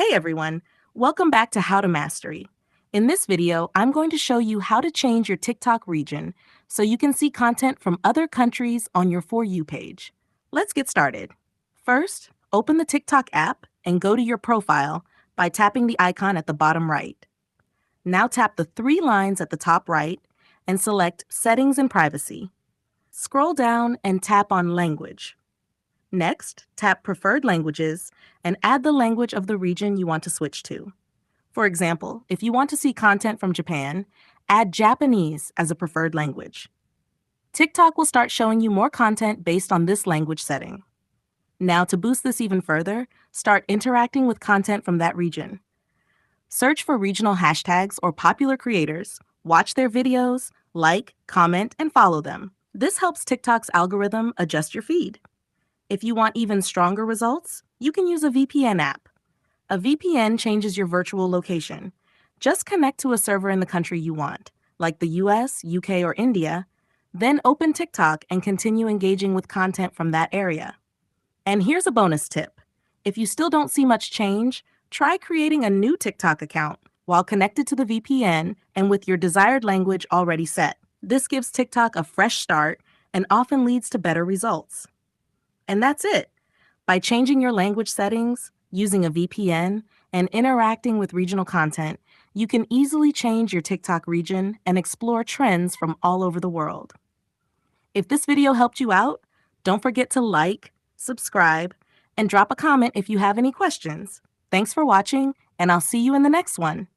Hey everyone, welcome back to How to Mastery. In this video, I'm going to show you how to change your TikTok region so you can see content from other countries on your For You page. Let's get started. First, open the TikTok app and go to your profile by tapping the icon at the bottom right. Now tap the three lines at the top right and select Settings and Privacy. Scroll down and tap on Language. Next, tap Preferred Languages and add the language of the region you want to switch to. For example, if you want to see content from Japan, add Japanese as a preferred language. TikTok will start showing you more content based on this language setting. Now, to boost this even further, start interacting with content from that region. Search for regional hashtags or popular creators, watch their videos, like, comment, and follow them. This helps TikTok's algorithm adjust your feed. If you want even stronger results, you can use a VPN app. A VPN changes your virtual location. Just connect to a server in the country you want, like the US, UK, or India, then open TikTok and continue engaging with content from that area. And here's a bonus tip. If you still don't see much change, try creating a new TikTok account while connected to the VPN and with your desired language already set. This gives TikTok a fresh start and often leads to better results. And that's it. By changing your language settings, using a VPN, and interacting with regional content, you can easily change your TikTok region and explore trends from all over the world. If this video helped you out, don't forget to like, subscribe, and drop a comment if you have any questions. Thanks for watching, and I'll see you in the next one.